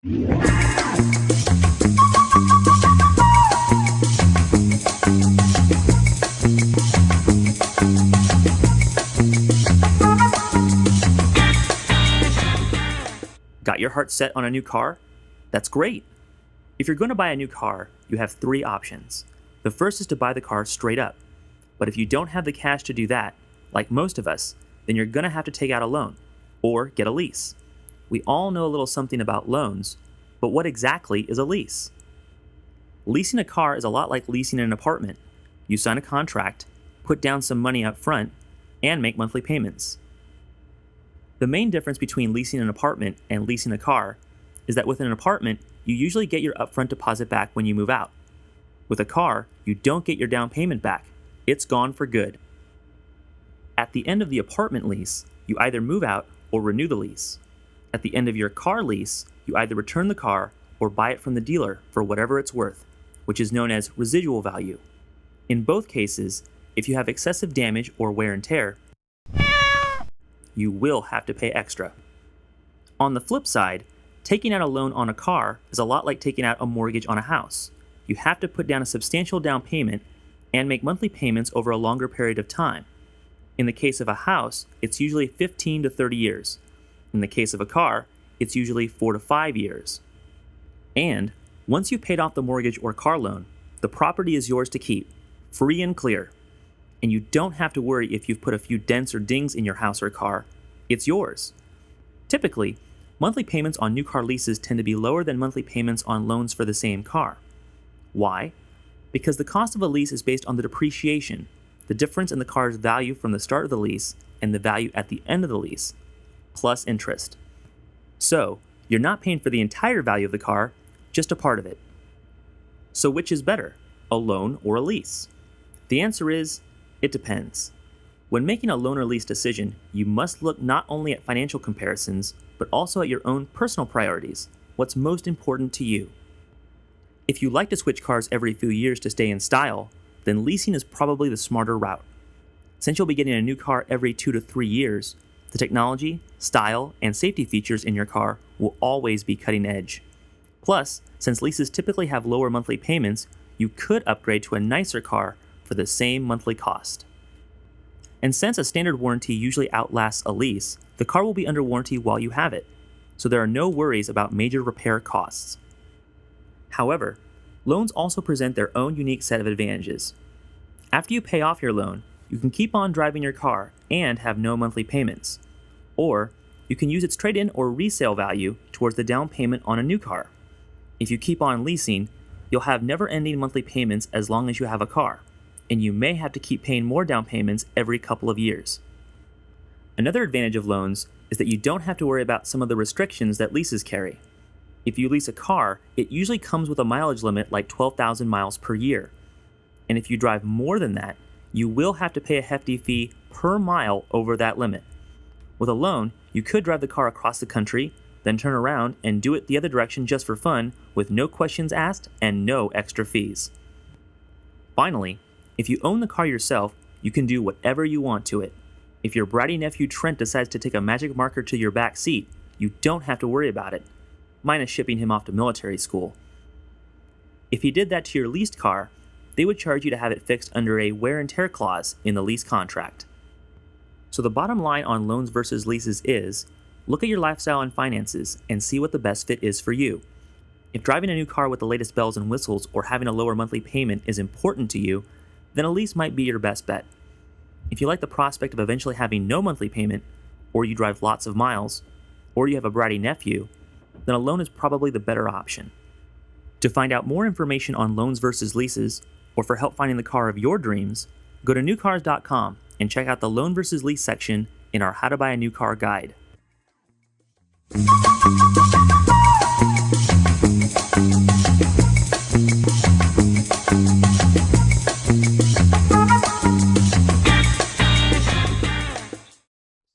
Got your heart set on a new car? That's great! If you're going to buy a new car, you have three options. The first is to buy the car straight up. But if you don't have the cash to do that, like most of us, then you're going to have to take out a loan or get a lease. We all know a little something about loans, but what exactly is a lease? Leasing a car is a lot like leasing an apartment. You sign a contract, put down some money up front, and make monthly payments. The main difference between leasing an apartment and leasing a car is that with an apartment, you usually get your upfront deposit back when you move out. With a car, you don't get your down payment back. It's gone for good. At the end of the apartment lease, you either move out or renew the lease. At the end of your car lease, you either return the car or buy it from the dealer for whatever it's worth, which is known as residual value. In both cases, if you have excessive damage or wear and tear, you will have to pay extra. On the flip side, taking out a loan on a car is a lot like taking out a mortgage on a house. You have to put down a substantial down payment and make monthly payments over a longer period of time. In the case of a house, it's usually 15 to 30 years. In the case of a car, it's usually 4 to 5 years. And once you've paid off the mortgage or car loan, the property is yours to keep, free and clear. And you don't have to worry if you've put a few dents or dings in your house or car. It's yours. Typically, monthly payments on new car leases tend to be lower than monthly payments on loans for the same car. Why? Because the cost of a lease is based on the depreciation, the difference in the car's value from the start of the lease and the value at the end of the lease, plus interest. So, you're not paying for the entire value of the car, just a part of it. So which is better, a loan or a lease? The answer is, it depends. When making a loan or lease decision, you must look not only at financial comparisons, but also at your own personal priorities, what's most important to you. If you like to switch cars every few years to stay in style, then leasing is probably the smarter route. Since you'll be getting a new car every 2 to 3 years, the technology, style, and safety features in your car will always be cutting edge. Plus, since leases typically have lower monthly payments, you could upgrade to a nicer car for the same monthly cost. And since a standard warranty usually outlasts a lease, the car will be under warranty while you have it, so there are no worries about major repair costs. However, loans also present their own unique set of advantages. After you pay off your loan, you can keep on driving your car and have no monthly payments. Or, you can use its trade-in or resale value towards the down payment on a new car. If you keep on leasing, you'll have never-ending monthly payments as long as you have a car, and you may have to keep paying more down payments every couple of years. Another advantage of loans is that you don't have to worry about some of the restrictions that leases carry. If you lease a car, it usually comes with a mileage limit like 12,000 miles per year. And if you drive more than that, you will have to pay a hefty fee per mile over that limit. With a loan, you could drive the car across the country, then turn around and do it the other direction just for fun with no questions asked and no extra fees. Finally, if you own the car yourself, you can do whatever you want to it. If your bratty nephew Trent decides to take a magic marker to your back seat, you don't have to worry about it, minus shipping him off to military school. If he did that to your leased car, they would charge you to have it fixed under a wear and tear clause in the lease contract. So the bottom line on loans versus leases is, look at your lifestyle and finances and see what the best fit is for you. If driving a new car with the latest bells and whistles or having a lower monthly payment is important to you, then a lease might be your best bet. If you like the prospect of eventually having no monthly payment, or you drive lots of miles, or you have a bratty nephew, then a loan is probably the better option. To find out more information on loans versus leases, or for help finding the car of your dreams, go to NewCars.com and check out the loan versus lease section in our How to Buy a New Car guide.